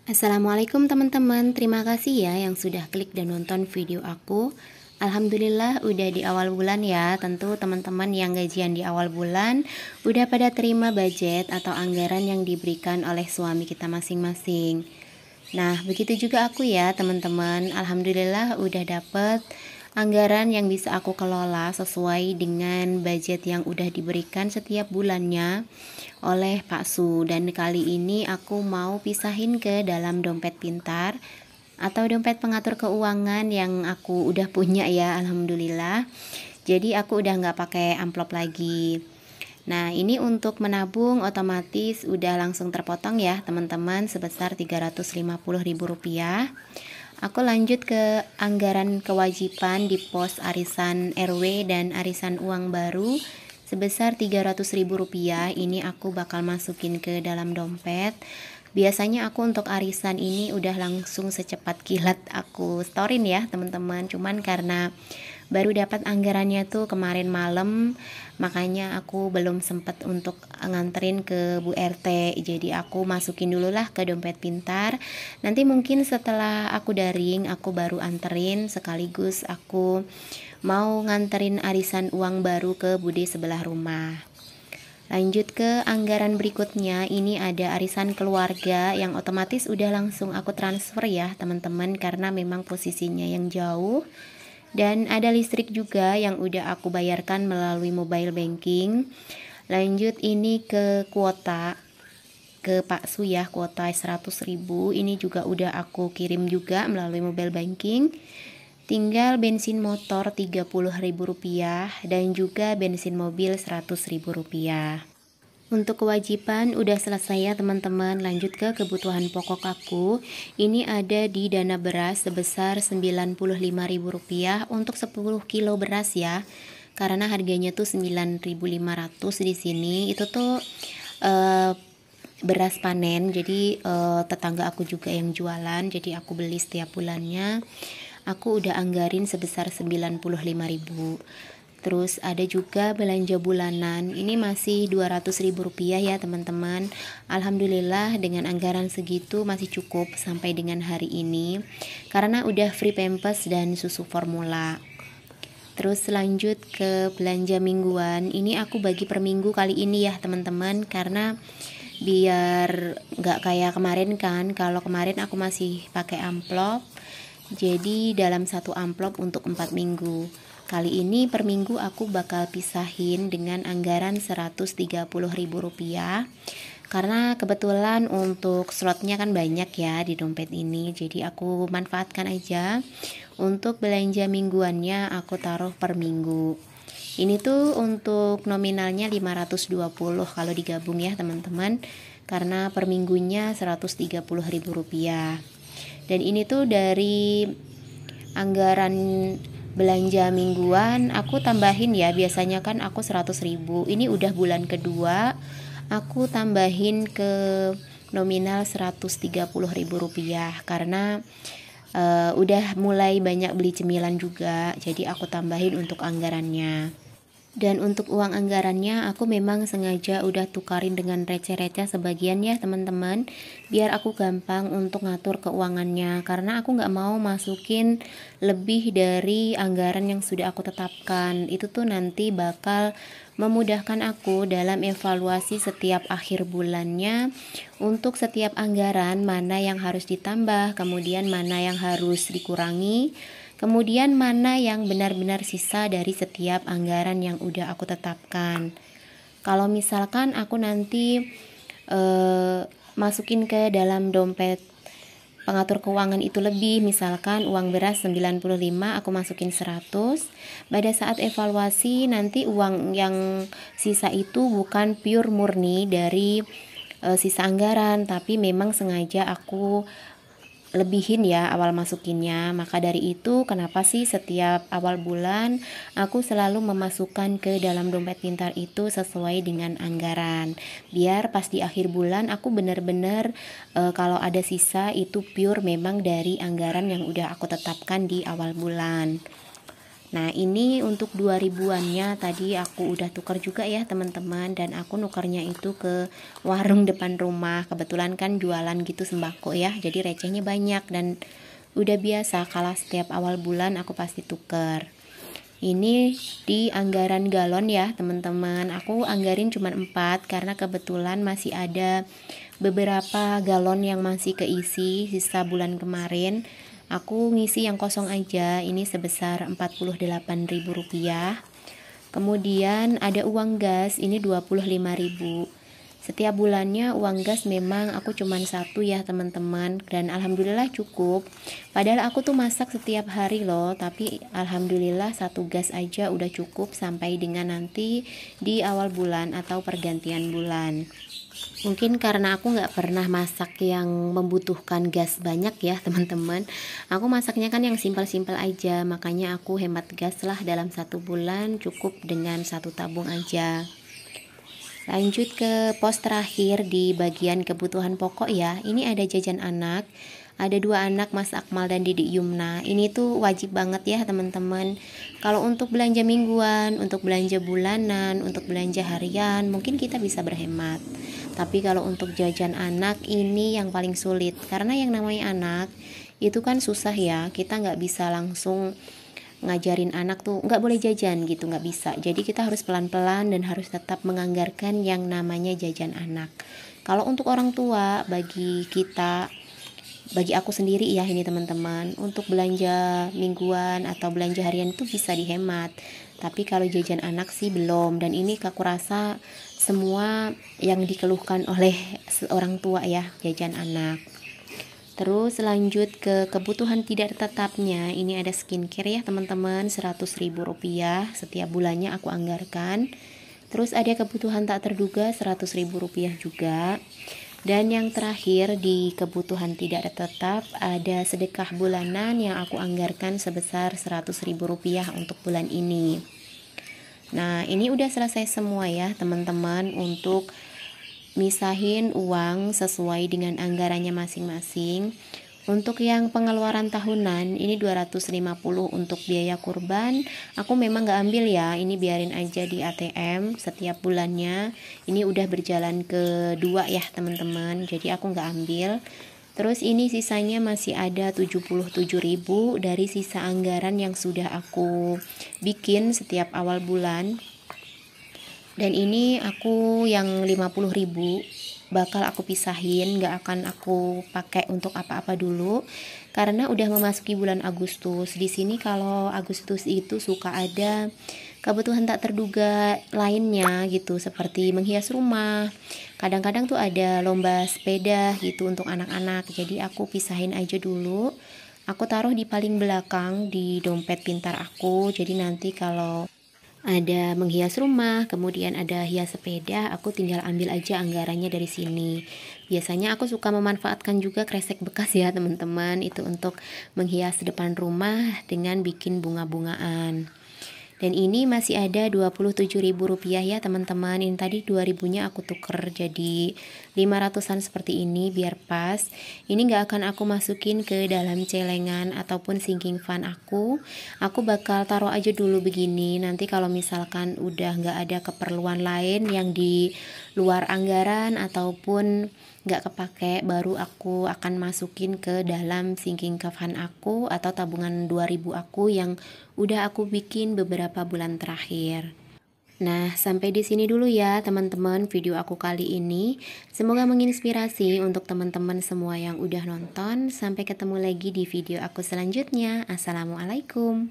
Assalamualaikum teman-teman, terima kasih ya yang sudah klik dan nonton video aku. Alhamdulillah udah di awal bulan ya. Tentu teman-teman yang gajian di awal bulan udah pada terima budget atau anggaran yang diberikan oleh suami kita masing-masing. Nah, begitu juga aku ya teman-teman. Alhamdulillah udah dapet anggaran yang bisa aku kelola sesuai dengan budget yang udah diberikan setiap bulannya oleh Pak Su. Dan kali ini aku mau pisahin ke dalam dompet pintar atau dompet pengatur keuangan yang aku udah punya ya, alhamdulillah. Jadi aku udah nggak pakai amplop lagi. Nah, ini untuk menabung otomatis udah langsung terpotong ya teman-teman, sebesar Rp350.000. Aku lanjut ke anggaran kewajiban di pos arisan RW dan arisan uang baru sebesar Rp300.000. Ini aku bakal masukin ke dalam dompet. Biasanya aku untuk arisan ini udah langsung secepat kilat aku storin ya teman-teman. Cuman karena baru dapat anggarannya tuh kemarin malam, makanya aku belum sempet untuk nganterin ke Bu RT. Jadi aku masukin dulu lah ke dompet pintar. Nanti mungkin setelah aku daring, aku baru anterin, sekaligus aku mau nganterin arisan uang baru ke bude sebelah rumah. Lanjut ke anggaran berikutnya, ini ada arisan keluarga yang otomatis udah langsung aku transfer ya teman-teman, karena memang posisinya yang jauh. Dan ada listrik juga yang udah aku bayarkan melalui mobile banking. Lanjut ini ke kuota ke Pak Su ya, kuota 100.000 ini juga udah aku kirim juga melalui mobile banking. Tinggal bensin motor Rp30.000 dan juga bensin mobil Rp100.000. Untuk kewajiban udah selesai ya teman-teman. Lanjut ke kebutuhan pokok aku. Ini ada di dana beras sebesar Rp95.000 untuk 10 kilo beras ya. Karena harganya tuh 9.500 di sini. Itu tuh beras panen. Jadi tetangga aku juga yang jualan. Jadi aku beli setiap bulannya. Aku udah anggarin sebesar Rp95.000. Terus ada juga belanja bulanan, ini masih Rp200.000 ya teman-teman. Alhamdulillah dengan anggaran segitu masih cukup sampai dengan hari ini, karena udah free pampers dan susu formula. Terus lanjut ke belanja mingguan, ini aku bagi per minggu kali ini ya teman-teman, karena biar nggak kayak kemarin kan. Kalau kemarin aku masih pakai amplop, jadi dalam satu amplop untuk 4 minggu. Kali ini per minggu aku bakal pisahin dengan anggaran Rp130.000, karena kebetulan untuk slotnya kan banyak ya di dompet ini. Jadi aku manfaatkan aja untuk belanja mingguannya, aku taruh per minggu. Ini tuh untuk nominalnya 520 kalau digabung ya teman-teman, karena per minggunya Rp130.000. Dan ini tuh dari anggaran belanja mingguan aku tambahin ya, biasanya kan aku 100.000, ini udah bulan kedua aku tambahin ke nominal Rp130.000 karena udah mulai banyak beli cemilan juga, jadi aku tambahin untuk anggarannya. Dan untuk uang anggarannya aku memang sengaja udah tukarin dengan receh-receh sebagian ya teman-teman, biar aku gampang untuk ngatur keuangannya, karena aku nggak mau masukin lebih dari anggaran yang sudah aku tetapkan. Itu tuh nanti bakal memudahkan aku dalam evaluasi setiap akhir bulannya untuk setiap anggaran, mana yang harus ditambah, kemudian mana yang harus dikurangi, kemudian mana yang benar-benar sisa dari setiap anggaran yang udah aku tetapkan. Kalau misalkan aku nanti masukin ke dalam dompet pengatur keuangan itu lebih, misalkan uang beras 95 aku masukin 100, pada saat evaluasi nanti uang yang sisa itu bukan pure murni dari sisa anggaran, tapi memang sengaja aku lebihin ya awal masukinnya. Maka dari itu kenapa sih setiap awal bulan aku selalu memasukkan ke dalam dompet pintar itu sesuai dengan anggaran, biar pas di akhir bulan aku benar-benar kalau ada sisa itu pure memang dari anggaran yang udah aku tetapkan di awal bulan. Nah ini untuk 2000-annya tadi aku udah tukar juga ya teman-teman, dan aku nukarnya itu ke warung depan rumah. Kebetulan kan jualan gitu sembako ya, jadi recehnya banyak dan udah biasa kalau setiap awal bulan aku pasti tuker. Ini di anggaran galon ya teman-teman, aku anggarin cuma 4 karena kebetulan masih ada beberapa galon yang masih keisi sisa bulan kemarin. Aku ngisi yang kosong aja, ini sebesar Rp48.000. Kemudian ada uang gas, ini Rp25.000. Setiap bulannya uang gas memang aku cuman 1 ya teman-teman, dan alhamdulillah cukup. Padahal aku tuh masak setiap hari loh, tapi alhamdulillah 1 gas aja udah cukup sampai dengan nanti di awal bulan atau pergantian bulan. Mungkin karena aku nggak pernah masak yang membutuhkan gas banyak ya teman-teman. Aku masaknya kan yang simpel-simpel aja, makanya aku hemat gas lah, dalam 1 bulan cukup dengan 1 tabung aja. Lanjut ke pos terakhir di bagian kebutuhan pokok ya. Ini ada jajan anak. Ada 2 anak, Mas Akmal dan Didik Yumna. Ini tuh wajib banget ya teman-teman. Kalau untuk belanja mingguan, untuk belanja bulanan, untuk belanja harian, mungkin kita bisa berhemat. Tapi kalau untuk jajan anak ini yang paling sulit. Karena yang namanya anak itu kan susah ya. Kita nggak bisa langsung ngajarin anak tuh nggak boleh jajan gitu, nggak bisa. Jadi kita harus pelan-pelan dan harus tetap menganggarkan yang namanya jajan anak. Kalau untuk orang tua, bagi aku sendiri ya ini teman-teman, untuk belanja mingguan atau belanja harian itu bisa dihemat. Tapi kalau jajan anak sih belum, dan ini aku rasa semua yang dikeluhkan oleh orang tua ya, jajan anak. Terus lanjut ke kebutuhan tidak tetapnya. Ini ada skincare ya teman-teman, Rp100.000 setiap bulannya aku anggarkan. Terus ada kebutuhan tak terduga Rp100.000 juga. Dan yang terakhir di kebutuhan tidak tetap ada sedekah bulanan yang aku anggarkan sebesar Rp100.000 untuk bulan ini. Nah ini udah selesai semua ya teman-teman untuk misahin uang sesuai dengan anggarannya masing-masing. Untuk yang pengeluaran tahunan ini 250 untuk biaya kurban. Aku memang nggak ambil ya, ini biarin aja di ATM setiap bulannya. Ini udah berjalan kedua ya teman-teman, jadi aku nggak ambil. Terus ini sisanya masih ada 77.000 dari sisa anggaran yang sudah aku bikin setiap awal bulan. Dan ini aku yang 50.000 bakal aku pisahin, gak akan aku pakai untuk apa-apa dulu karena udah memasuki bulan Agustus. Di sini kalau Agustus itu suka ada kebutuhan tak terduga lainnya gitu, seperti menghias rumah. Kadang-kadang tuh ada lomba sepeda gitu untuk anak-anak. Jadi aku pisahin aja dulu. Aku taruh di paling belakang di dompet pintar aku. Jadi nanti kalau ada menghias rumah, kemudian ada hias sepeda, aku tinggal ambil aja anggarannya dari sini. Biasanya aku suka memanfaatkan juga kresek bekas ya teman-teman, itu untuk menghias depan rumah dengan bikin bunga-bungaan. Dan ini masih ada Rp27.000 ya teman-teman. Ini tadi 2.000-nya aku tuker jadi 500-an seperti ini biar pas. Ini gak akan aku masukin ke dalam celengan ataupun sinking fund aku. Aku bakal taruh aja dulu begini. Nanti kalau misalkan udah gak ada keperluan lain yang di luar anggaran ataupun gak kepake, baru aku akan masukin ke dalam sinking fund aku atau tabungan 2.000 aku yang udah aku bikin beberapa bulan terakhir. Nah, sampai di sini dulu ya teman-teman video aku kali ini. Semoga menginspirasi untuk teman-teman semua yang udah nonton. Sampai ketemu lagi di video aku selanjutnya. Assalamualaikum.